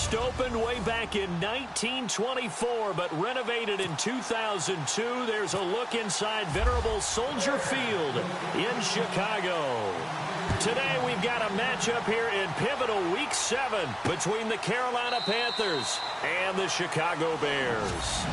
First opened way back in 1924, but renovated in 2002. There's a look inside venerable Soldier Field in Chicago. Today we've got a matchup here in pivotal Week 7 between the Carolina Panthers and the Chicago Bears.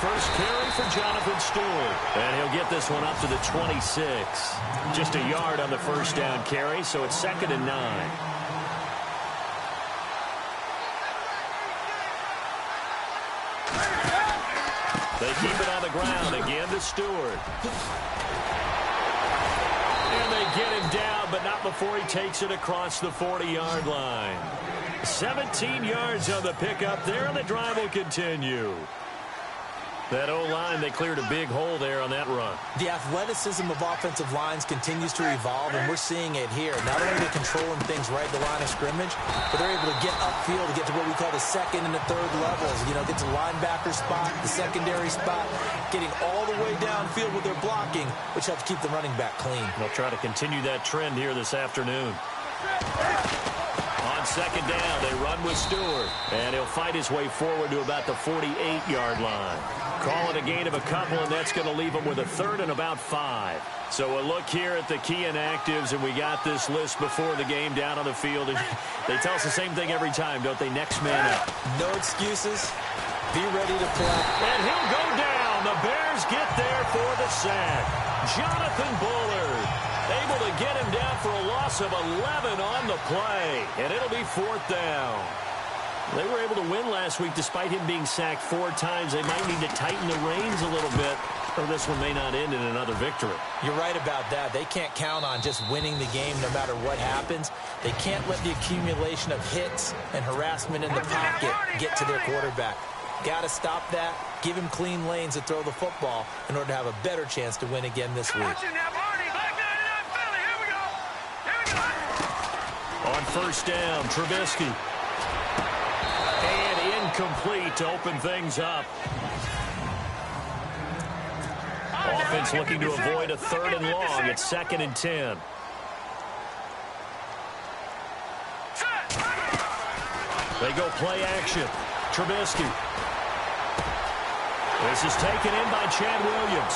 First carry for Jonathan Stewart. And he'll get this one up to the 26. Just a yard on the first down carry, so it's 2nd and 9. They keep it on the ground again to Stewart. And they get him down, but not before he takes it across the 40-yard line. 17 yards on the pickup there, and the drive will continue. That O-line, they cleared a big hole there on that run. The athleticism of offensive lines continues to evolve, and we're seeing it here. Not only are they controlling things right at the line of scrimmage, but they're able to get upfield to get to what we call the second and the third levels. You know, get to the linebacker spot, the secondary spot, getting all the way downfield with their blocking, which helps keep the running back clean. They'll try to continue that trend here this afternoon. On second down, they run with Stewart, and he'll fight his way forward to about the 48-yard line. Call it a gain of a couple, and that's going to leave him with a 3rd and about 5. So a look here at the key inactives, and we got this list before the game down on the field. And they tell us the same thing every time, don't they? Next man up. No excuses. Be ready to play. And he'll go down. The Bears get there for the sack. Jonathan Bullard able to get him down for a loss of 11 on the play. And it'll be 4th down. They were able to win last week despite him being sacked 4 times. They might need to tighten the reins a little bit, or this one may not end in another victory. You're right about that. They can't count on just winning the game no matter what happens. They can't let the accumulation of hits and harassment in the pocket get to their quarterback. Got to stop that, give him clean lanes to throw the football in order to have a better chance to win again this week. On first down, Trubisky. And incomplete to open things up. Offense looking to avoid a 3rd and long. It's 2nd and 10. They go play action. Trubisky. This is taken in by Chad Williams.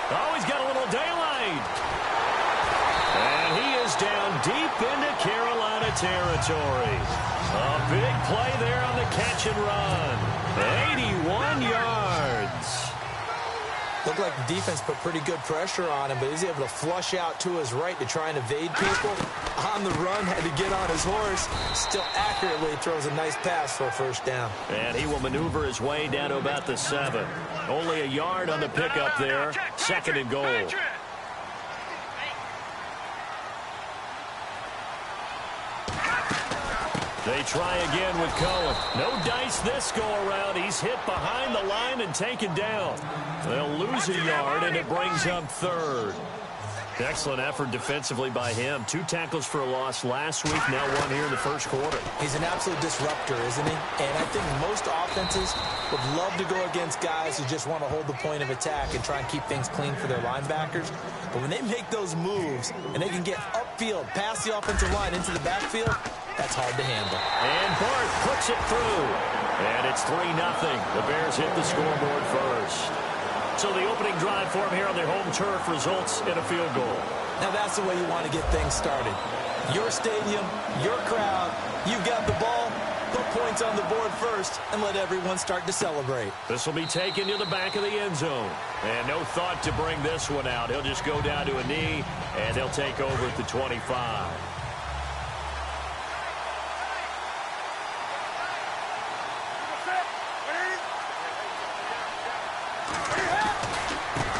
Oh, he's got a little daylight. And he is down deep into Carolina territory. A big play there on the catch and run. 81 yards. Looked like the defense put pretty good pressure on him, but he's able to flush out to his right to try and evade people. On the run, had to get on his horse. Still accurately throws a nice pass for a first down. And he will maneuver his way down to about the 7. Only a yard on the pickup there. 2nd and goal. They try again with Cohen. No dice this go-around. He's hit behind the line and taken down. They'll lose a yard, and it brings up 3rd. Excellent effort defensively by him. 2 tackles for a loss last week, now 1 here in the first quarter. He's an absolute disruptor, isn't he? And I think most offenses would love to go against guys who just want to hold the point of attack and try and keep things clean for their linebackers. But when they make those moves and they can get upfield, past the offensive line into the backfield, that's hard to handle. And Bart puts it through. And it's 3-0. The Bears hit the scoreboard first. So the opening drive for them here on their home turf results in a field goal. Now that's the way you want to get things started. Your stadium, your crowd, you've got the ball, put points on the board first, and let everyone start to celebrate. This will be taken to the back of the end zone. And no thought to bring this one out. He'll just go down to a knee, and they'll take over at the 25.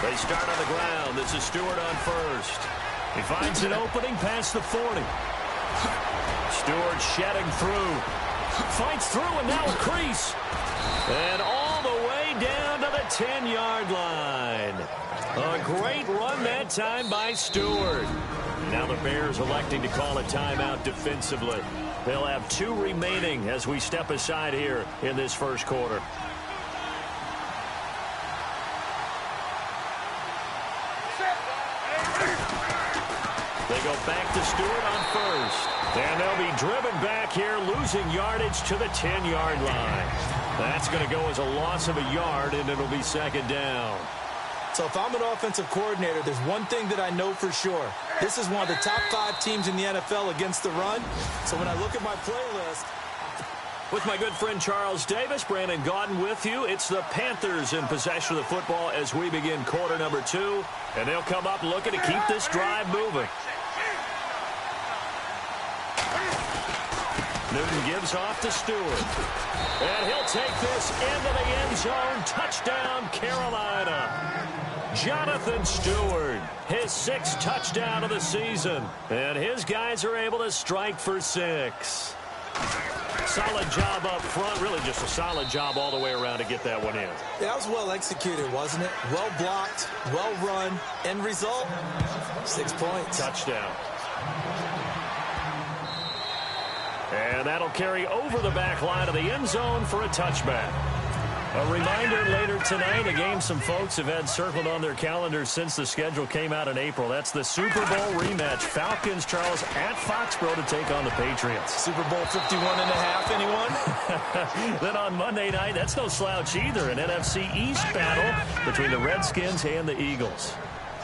They start on the ground. This is Stewart on first. He finds an opening past the 40. Stewart shedding through. Fights through, and now a crease. And all the way down to the 10-yard line. A great run that time by Stewart. Now the Bears electing to call a timeout defensively. They'll have 2 remaining as we step aside here in this first quarter. They go back to Stewart on first. And they'll be driven back here, losing yardage to the 10-yard line. That's going to go as a loss of a yard, and it'll be second down. So if I'm an offensive coordinator, there's one thing that I know for sure. This is one of the top 5 teams in the NFL against the run. So when I look at my playlist... With my good friend Charles Davis, Brandon Gaudin with you. It's the Panthers in possession of the football as we begin quarter number 2. And they'll come up looking to keep this drive moving. Newton gives off to Stewart. And he'll take this into the end zone. Touchdown, Carolina. Jonathan Stewart, his 6th touchdown of the season. And his guys are able to strike for 6. Solid job up front. Really just a solid job all the way around to get that one in. That was well executed, wasn't it? Well blocked, well run. End result, 6 points. Touchdown. And that'll carry over the back line of the end zone for a touchback. A reminder later tonight, a game some folks have had circled on their calendars since the schedule came out in April. That's the Super Bowl rematch. Falcons, Charles, at Foxborough to take on the Patriots. Super Bowl 51.5, anyone? Then on Monday night, that's no slouch either. An NFC East battle between the Redskins and the Eagles.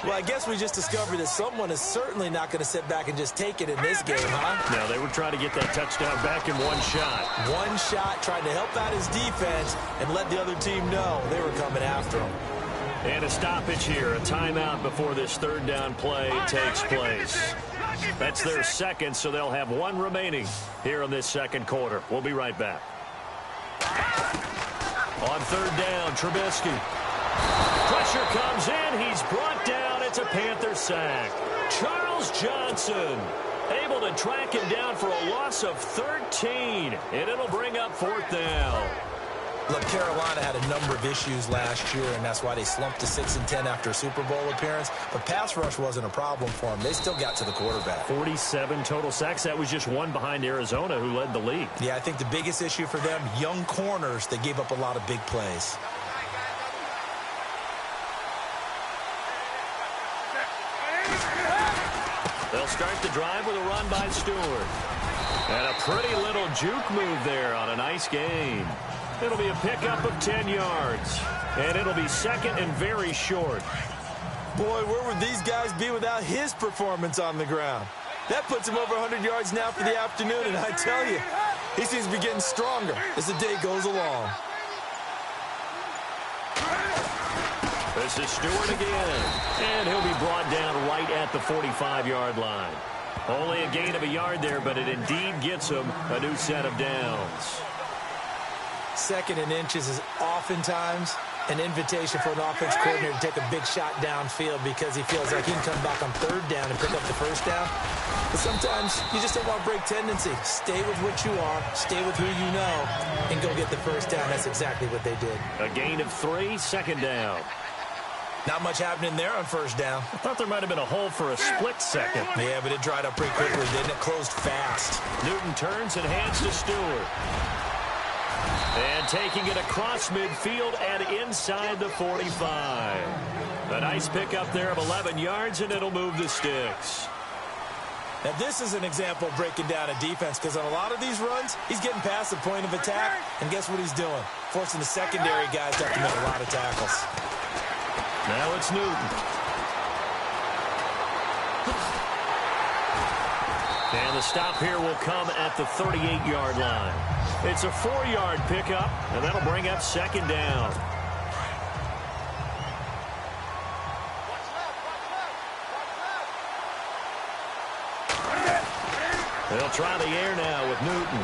Well, I guess we just discovered that someone is certainly not going to sit back and just take it in this game, huh? No, they were trying to get that touchdown back in one shot. One shot, trying to help out his defense and let the other team know they were coming after him. And a stoppage here, a timeout before this third down play takes place. That's their second, so they'll have 1 remaining here in this second quarter. We'll be right back. On third down, Trubisky. Pressure comes in. He's brought down. It's a Panther sack. Charles Johnson able to track him down for a loss of 13. And it'll bring up 4th down. Look, Carolina had a number of issues last year, and that's why they slumped to 6-10 after a Super Bowl appearance. But pass rush wasn't a problem for them. They still got to the quarterback. 47 total sacks. That was just 1 behind Arizona, who led the league. Yeah, I think the biggest issue for them, young corners, they gave up a lot of big plays. They'll start the drive with a run by Stewart. And a pretty little juke move there on a nice gain. It'll be a pickup of 10 yards. And it'll be second and very short. Boy, where would these guys be without his performance on the ground? That puts him over 100 yards now for the afternoon, and I tell you, he seems to be getting stronger as the day goes along. This is Stewart again. And he'll be brought down right at the 45-yard line. Only a gain of a yard there, but it indeed gets him a new set of downs. 2nd and inches is oftentimes an invitation for an offense coordinator to take a big shot downfield because he feels like he can come back on 3rd down and pick up the 1st down. But sometimes you just don't want break tendency. Stay with what you are, stay with who you know, and go get the 1st down. That's exactly what they did. A gain of 3, 2nd down. Not much happening there on 1st down. I thought there might have been a hole for a split second. Yeah, but it dried up pretty quickly, didn't it? Closed fast. Newton turns and hands to Stewart. And taking it across midfield and inside the 45. A nice pickup there of 11 yards, and it'll move the sticks. Now, this is an example of breaking down a defense because on a lot of these runs, he's getting past the point of attack, and guess what he's doing? Forcing the secondary guys to have to make a lot of tackles. Now it's Newton. And the stop here will come at the 38-yard line. It's a 4-yard pickup, and that'll bring up 2nd down. They'll try the air now with Newton.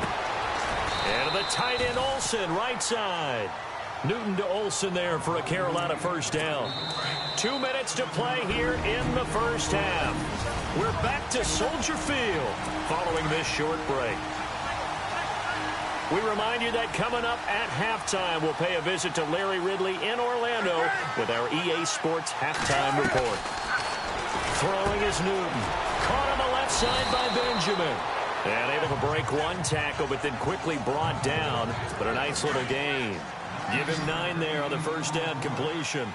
And the tight end Olsen, right side. Newton to Olsen there for a Carolina 1st down. 2 minutes to play here in the 1st half. We're back to Soldier Field following this short break. We remind you that coming up at halftime, we'll pay a visit to Larry Ridley in Orlando with our EA Sports Halftime Report. Throwing is Newton. Caught on the left side by Benjamin. And able to break one tackle, but then quickly brought down. But a nice little gain. Give him 9 there on the first down completion.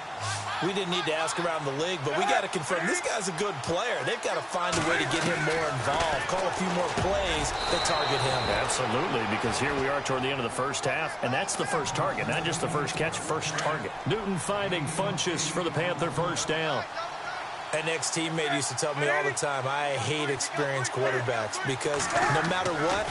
We didn't need to ask around the league, but we got to confirm this guy's a good player. They've got to find a way to get him more involved, call a few more plays that target him. Absolutely, because here we are toward the end of the first half, and that's the first target, not just the first catch, first target. Newton finding Funchess for the Panther first down. An ex-teammate used to tell me all the time, I hate experienced quarterbacks because no matter what,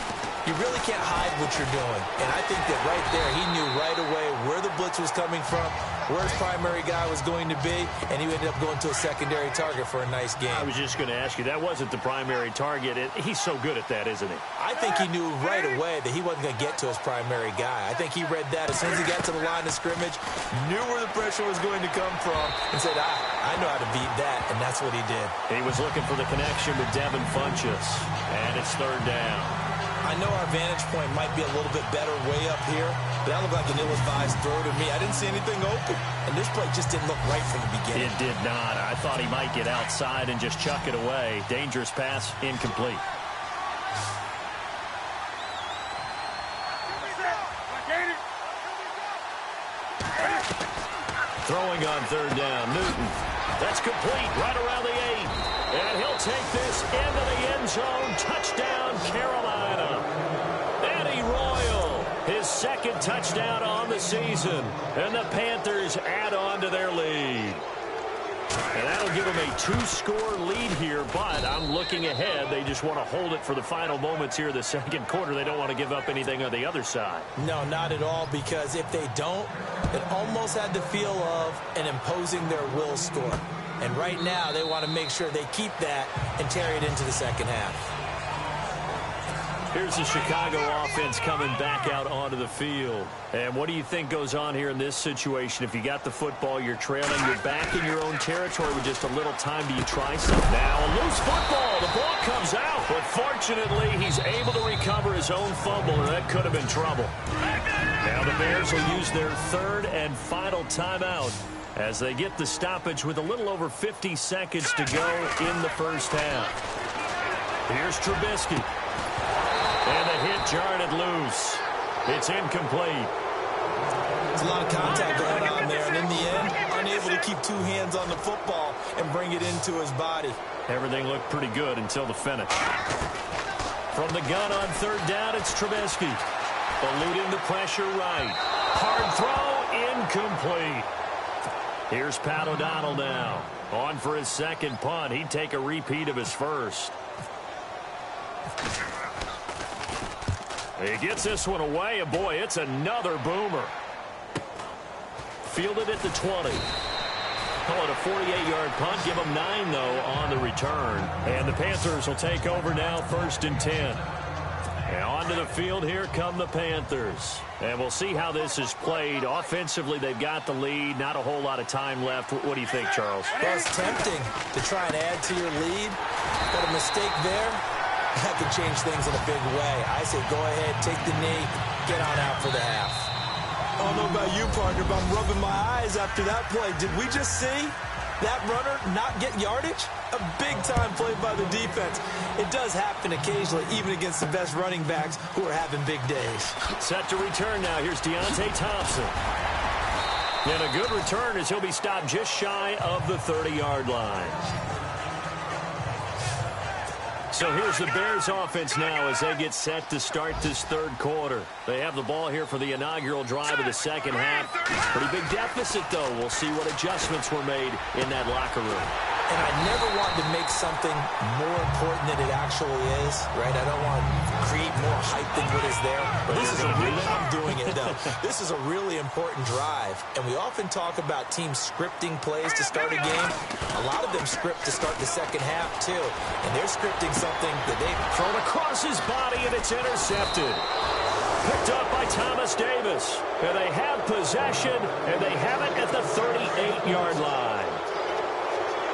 you really can't hide what you're doing. And I think that right there, he knew right away where the blitz was coming from, where his primary guy was going to be, and he ended up going to a secondary target for a nice game. I was just going to ask you, that wasn't the primary target. He's so good at that, isn't he? I think he knew right away that he wasn't going to get to his primary guy. I think he read that as soon as he got to the line of scrimmage, knew where the pressure was going to come from, and said, I know how to beat that, and that's what he did. He was looking for the connection with Devin Funchess, and it's third down. I know our vantage point might be a little bit better way up here, but that looked like an ill-advised throw to me. I didn't see anything open, and this play just didn't look right from the beginning. It did not. I thought he might get outside and just chuck it away. Dangerous pass, incomplete. Throwing on third down, Newton. That's complete, right around the 8. And he'll take this into the end zone. Touchdown, Carolina. Eddie Royal, his second touchdown on the season. And the Panthers add on to their lead. And that'll give them a 2-score lead here, but I'm looking ahead. They just want to hold it for the final moments here of the second quarter. They don't want to give up anything on the other side. No, not at all, because if they don't, it almost had the feel of an imposing their will score. And right now, they want to make sure they keep that and carry it into the second half. Here's the Chicago offense coming back out onto the field. And what do you think goes on here in this situation? If you got the football, you're trailing, you're back in your own territory with just a little time. Do you try something? Now a loose football. The ball comes out. But fortunately, he's able to recover his own fumble, and that could have been trouble. Now the Bears will use their third and final timeout as they get the stoppage with a little over 50 seconds to go in the first half. Here's Trubisky. And the hit jarred it loose. It's incomplete. There's a lot of contact going on there, and in the end, unable to keep 2 hands on the football and bring it into his body. Everything looked pretty good until the finish. From the gun on third down, it's Trubisky. Eluding the pressure right. Hard throw, incomplete. Here's Pat O'Donnell now. On for his second punt. He'd take a repeat of his first. He gets this one away, and boy, it's another boomer. Fielded at the 20. Call it a 48-yard punt. Give him 9, though, on the return. And the Panthers will take over now, 1st and 10. And onto the field, here come the Panthers. And we'll see how this is played. Offensively, they've got the lead. Not a whole lot of time left. What do you think, Charles? Well, it's tempting to try and add to your lead, but a mistake there, that could change things in a big way. I say go ahead, take the knee, get on out for the half. I don't know about you, partner, but I'm rubbing my eyes after that play. Did we just see that runner not get yardage? A big-time play by the defense. It does happen occasionally, even against the best running backs who are having big days. Set to return now. Here's Deontay Thompson. And a good return as he'll be stopped just shy of the 30-yard line. So here's the Bears offense now as they get set to start this third quarter. They have the ball here for the inaugural drive of the second half. Pretty big deficit, though. We'll see what adjustments were made in that locker room. And I never want to make something more important than it actually is, right? I don't want to create more hype than what is there. But this is I'm doing it, though. This is a really important drive. And we often talk about teams scripting plays to start a game. A lot of them script to start the second half, too. And they're scripting something that they've thrown across his body, and it's intercepted. Picked up by Thomas Davis. And they have possession, and they have it at the 38-yard line.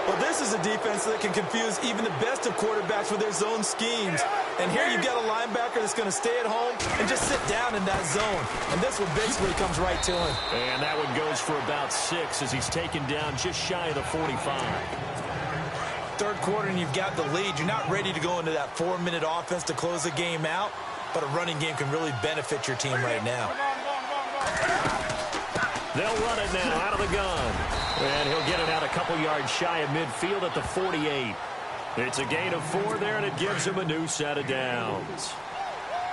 Well, this is a defense that can confuse even the best of quarterbacks with their zone schemes. And here you've got a linebacker that's going to stay at home and just sit down in that zone. And this one basically comes right to him. And that one goes for about 6 as he's taken down just shy of the 45. Third quarter and you've got the lead. You're not ready to go into that 4-minute offense to close the game out, but a running game can really benefit your team right now. They'll run it now out of the gun. And he'll get it out a couple yards shy of midfield at the 48. It's a gain of 4 there, and it gives him a new set of downs.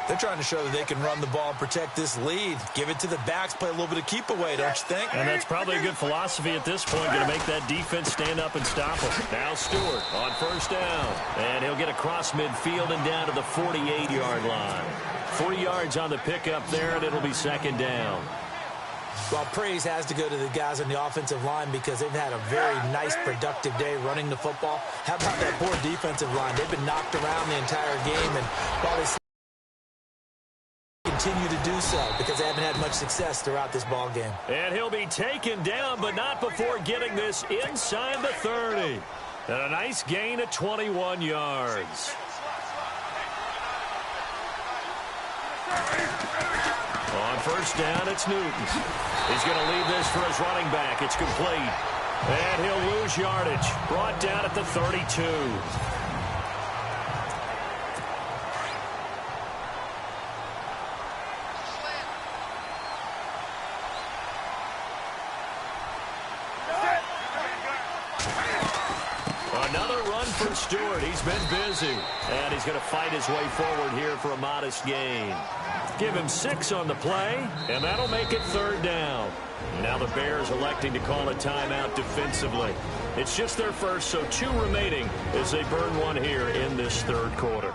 They're trying to show that they can run the ball and protect this lead. Give it to the backs, play a little bit of keep away, don't you think? And that's probably a good philosophy at this point, going to make that defense stand up and stop him. Now Stewart on first down. And he'll get across midfield and down to the 48-yard line. 40 yards on the pickup there, and it'll be second down. Well, praise has to go to the guys on the offensive line because they've had a very nice, productive day running the football. How about that poor defensive line? They've been knocked around the entire game, and while they continue to do so because they haven't had much success throughout this ball game. And he'll be taken down, but not before getting this inside the 30. And a nice gain of 21 yards. On first down, it's Newton. He's going to leave this for his running back. It's complete. And he'll lose yardage. Brought down at the 32. Another run for Stewart. He's been busy. And he's going to fight his way forward here for a modest gain. Give him 6 on the play, and that'll make it third down. Now the Bears electing to call a timeout defensively. It's just their first, so 2 remaining as they burn one here in this third quarter.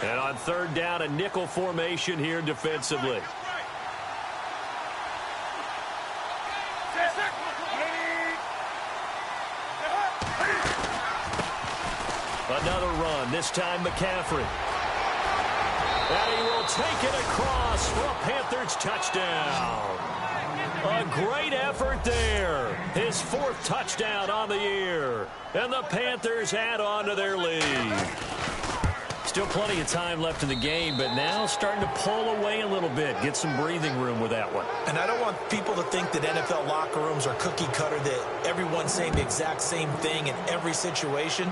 And on third down, a nickel formation here defensively. Another run, this time McCaffrey. And he will take it across for a Panthers touchdown. A great effort there. His 4th touchdown on the year. And the Panthers add on to their lead. Still plenty of time left in the game, but now starting to pull away a little bit. Get some breathing room with that one. And I don't want people to think that NFL locker rooms are cookie cutter, that everyone's saying the exact same thing in every situation.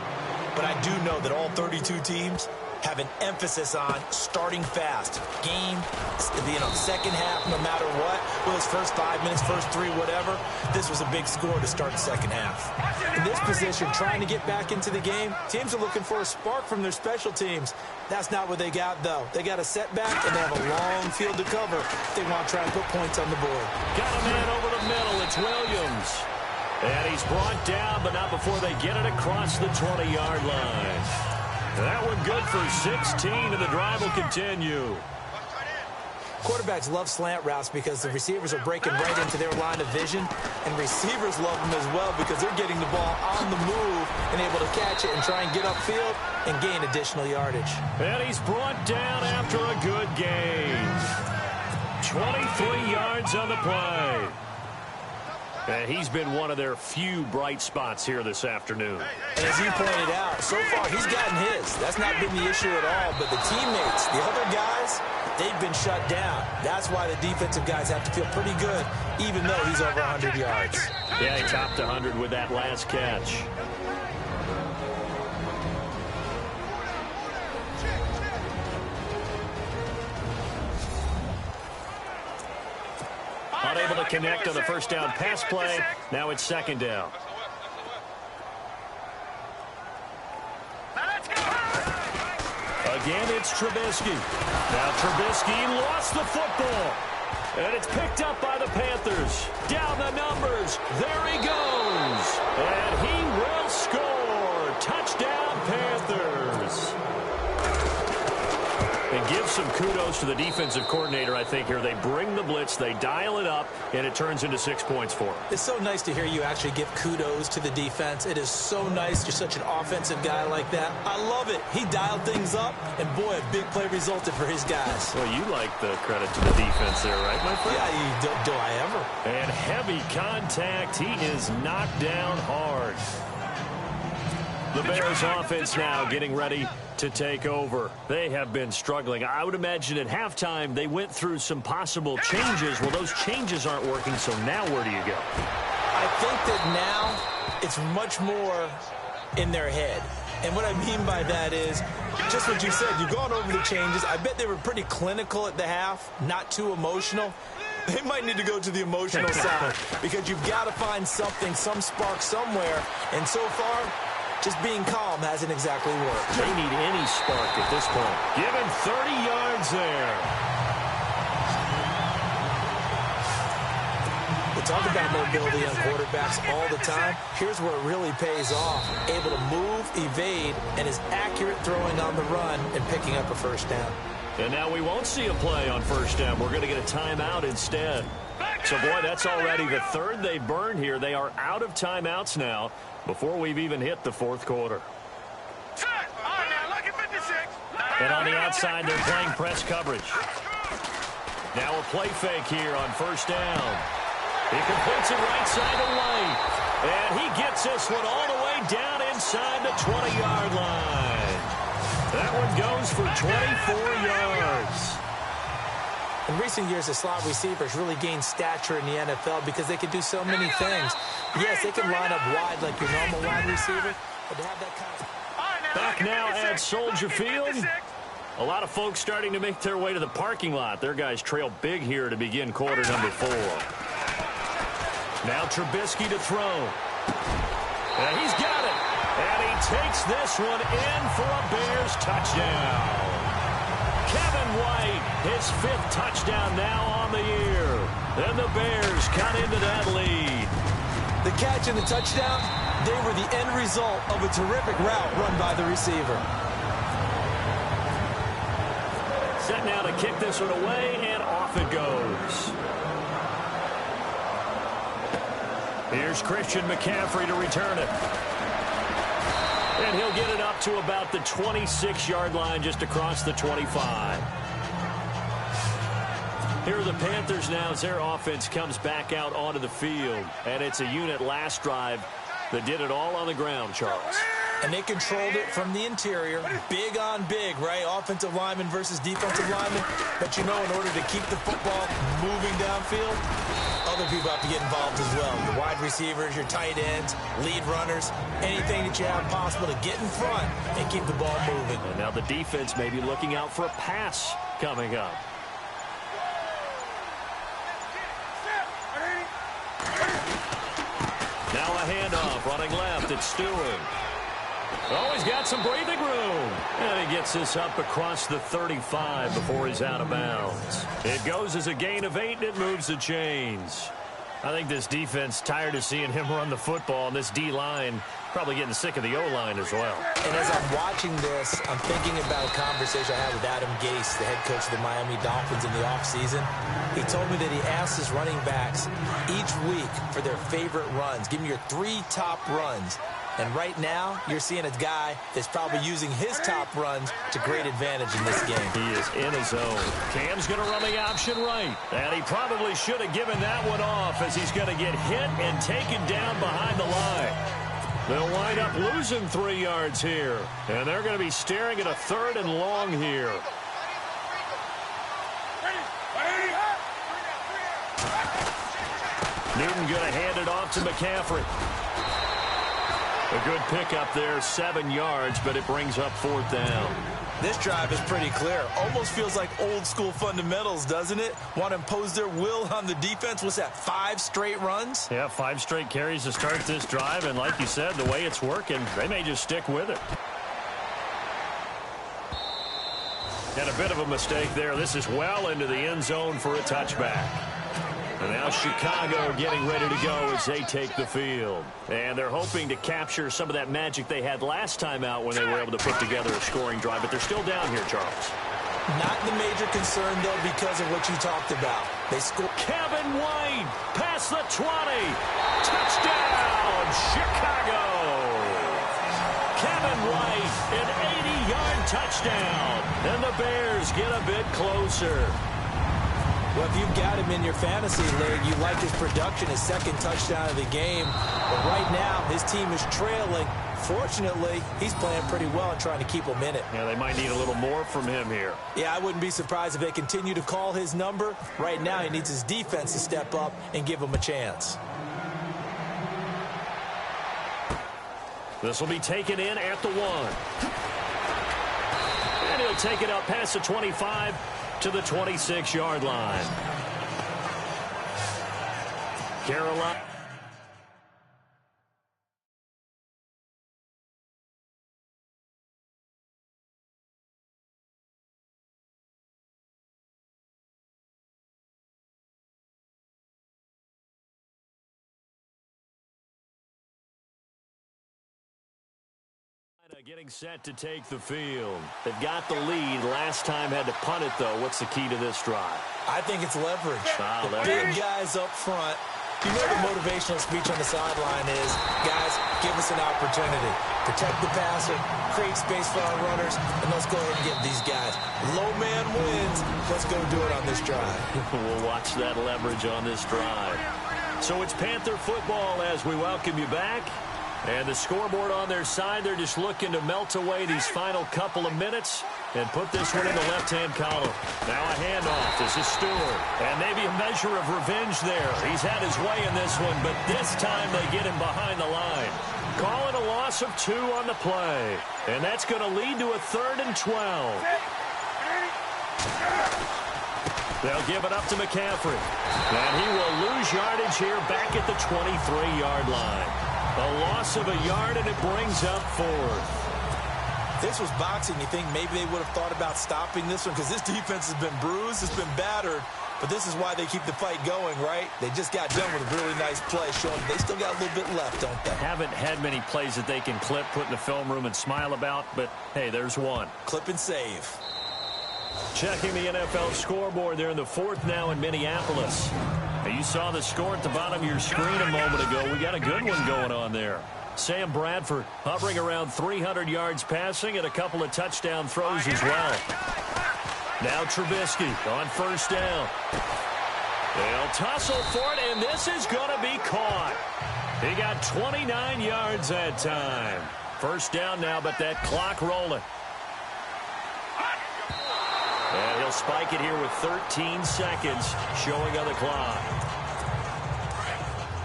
But I do know that all 32 teams have an emphasis on starting fast. Game, second half, no matter what. Well, it's first 5 minutes, first 3, whatever. This was a big score to start the second half. In this position, trying to get back into the game, teams are looking for a spark from their special teams. That's not what they got, though. They got a setback, and they have a long field to cover if they want to try and put points on the board. Got a man over the middle. It's Williams. And he's brought down, but not before they get it across the 20-yard line. That one good for 16, and the drive will continue. Quarterbacks love slant routes because the receivers are breaking right into their line of vision, and receivers love them as well because they're getting the ball on the move and able to catch it and try and get upfield and gain additional yardage. And he's brought down after a good gain. 23 yards on the play. And he's been one of their few bright spots here this afternoon. And as you pointed out, so far he's gotten his. That's not been the issue at all. But the teammates, the other guys, they've been shut down. That's why the defensive guys have to feel pretty good, even though he's over 100 yards. Yeah, he topped 100 with that last catch. Unable to connect on the first down pass play. Now it's second down. Again, it's Trubisky. Now Trubisky lost the football. And it's picked up by the Panthers. Down the numbers. There he goes. And he will score. Touchdown, Panthers. And give some kudos to the defensive coordinator, I think, here. They bring the blitz, they dial it up, and it turns into 6 points for them. It's so nice to hear you actually give kudos to the defense. It is so nice. You're such an offensive guy like that. I love it. He dialed things up, and boy, a big play resulted for his guys. Well, you like the credit to the defense there, right, my friend? Yeah, do I ever? And heavy contact. He is knocked down hard. The Bears offense now getting ready to take over. They have been struggling. I would imagine at halftime they went through some possible changes. Well, those changes aren't working, so now where do you go? I think that now it's much more in their head. And what I mean by that is just what you said. You've gone over the changes. I bet they were pretty clinical at the half, not too emotional. They might need to go to the emotional side because you've got to find something, some spark somewhere. And so far, just being calm hasn't exactly worked. They need any spark at this point. Give him 30 yards there. We talk about mobility on quarterbacks all the time. Here's where it really pays off. Able to move, evade, and is accurate throwing on the run and picking up a first down. And now we won't see a play on first down. We're going to get a timeout instead. So, boy, that's already the third they burned here. They are out of timeouts now before we've even hit the fourth quarter. And on the outside, they're playing press coverage. Now a play fake here on first down. He completes it right side to White. And he gets this one all the way down inside the 20-yard line. That one goes for 24 yards. In recent years, the slot receivers really gained stature in the NFL because they can do so many things. Yes, they can line up wide like your normal wide receiver, but to have that kind of... Back now at Soldier Field. A lot of folks starting to make their way to the parking lot. Their guys trail big here to begin quarter number 4. Now Trubisky to throw. And he's got it. And he takes this one in for a Bears touchdown. Kevin White, his 5th touchdown now on the year. And the Bears cut into that lead. The catch and the touchdown, they were the end result of a terrific route run by the receiver. Set now to kick this one away, and off it goes. Here's Christian McCaffrey to return it. And he'll get it up to about the 26-yard line, just across the 25. Here are the Panthers now as their offense comes back out onto the field. And it's a unit last drive that did it all on the ground, Charles. And they controlled it from the interior. Big on big, right? Offensive lineman versus defensive lineman. But, you know, in order to keep the football moving downfield, other people have to get involved as well. Your wide receivers, your tight ends, lead runners, anything that you have possible to get in front and keep the ball moving. And now the defense may be looking out for a pass coming up. Now a handoff, running left, it's Stewart. Oh, he's got some breathing room. And he gets this up across the 35 before he's out of bounds. It goes as a gain of 8, and it moves the chains. I think this defense tired of seeing him run the football, and this D-line probably getting sick of the O-line as well. And as I'm watching this, I'm thinking about a conversation I had with Adam Gase, the head coach of the Miami Dolphins in the offseason. He told me that he asked his running backs each week for their favorite runs. Give me your 3 top runs. And right now, you're seeing a guy that's probably using his top runs to great advantage in this game. He is in his zone. Cam's going to run the option right. And he probably should have given that one off as he's going to get hit and taken down behind the line. They'll wind up losing 3 yards here. And they're going to be staring at a 3rd and long here. Newton going to hand it off to McCaffrey. A good pickup there, 7 yards, but it brings up 4th down. This drive is pretty clear. Almost feels like old school fundamentals, doesn't it? Want to impose their will on the defense. What's that, 5 straight runs? Yeah, 5 straight carries to start this drive, and like you said, the way it's working, they may just stick with it. And a bit of a mistake there. This is well into the end zone for a touchback. And now Chicago getting ready to go as they take the field. And they're hoping to capture some of that magic they had last time out when they were able to put together a scoring drive. But they're still down here, Charles. Not the major concern, though, because of what you talked about. They scored. Kevin White, past the 20. Touchdown, Chicago. Kevin White, an 80-yard touchdown. And the Bears get a bit closer. Well, if you've got him in your fantasy league, you like his production, his second touchdown of the game. But right now, his team is trailing. Fortunately, he's playing pretty well and trying to keep them in it. Yeah, they might need a little more from him here. Yeah, I wouldn't be surprised if they continue to call his number. Right now, he needs his defense to step up and give him a chance. This will be taken in at the 1. And he'll take it up past the 25 to the 26-yard line. Carolina. Getting set to take the field. They've got the lead. Last time had to punt it, though. What's the key to this drive? I think it's leverage. Leverage. Big guys up front. You know the motivational speech on the sideline is, guys, give us an opportunity. Protect the passer, create space for our runners, and let's go ahead and get these guys. Low man wins. Let's go do it on this drive. We'll watch that leverage on this drive. So it's Panther football as we welcome you back. And the scoreboard on their side, they're just looking to melt away these final couple of minutes and put this one in the left-hand column. Now a handoff. This is Stewart. And maybe a measure of revenge there. He's had his way in this one, but this time they get him behind the line. Call it a loss of 2 on the play. And that's going to lead to a 3rd and 12. They'll give it up to McCaffrey. And he will lose yardage here back at the 23-yard line. A loss of a yard, and it brings up 4th. This was boxing. You think maybe they would have thought about stopping this one because this defense has been bruised, it's been battered, but this is why they keep the fight going, right? They just got done with a really nice play, showing they still got a little bit left, don't they? Haven't had many plays that they can clip, put in the film room, and smile about, but, hey, there's one. Clip and save. Checking the NFL scoreboard. They're in the 4th now in Minneapolis. You saw the score at the bottom of your screen a moment ago. We got a good one going on there. Sam Bradford hovering around 300 yards passing and a couple of touchdown throws as well. Now Trubisky on 1st down. They'll tussle for it, and this is going to be caught. He got 29 yards that time. 1st down now, but that clock rolling. And he'll spike it here with 13 seconds showing on the clock.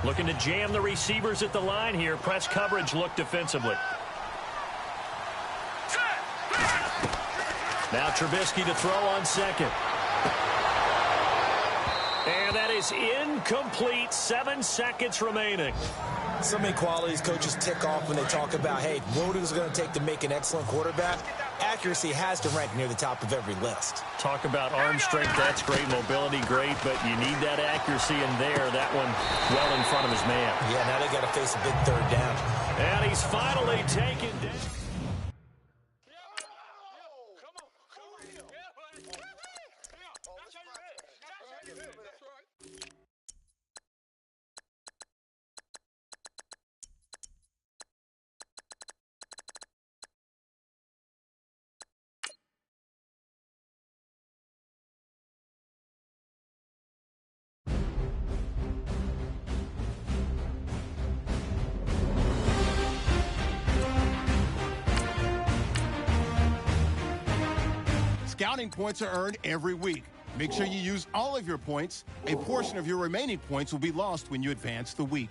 Looking to jam the receivers at the line here. Press coverage look defensively. Now Trubisky to throw on 2nd. And that is incomplete. 7 seconds remaining. So many qualities coaches tick off when they talk about, hey, what is it going to take to make an excellent quarterback? Accuracy has to rank near the top of every list. Talk about arm strength, that's great. Mobility, great, but you need that accuracy in there. That one well in front of his man. Yeah, now they got to face a big 3rd down. And he's finally taken down. Scouting points are earned every week. Make sure you use all of your points. A portion of your remaining points will be lost when you advance the week.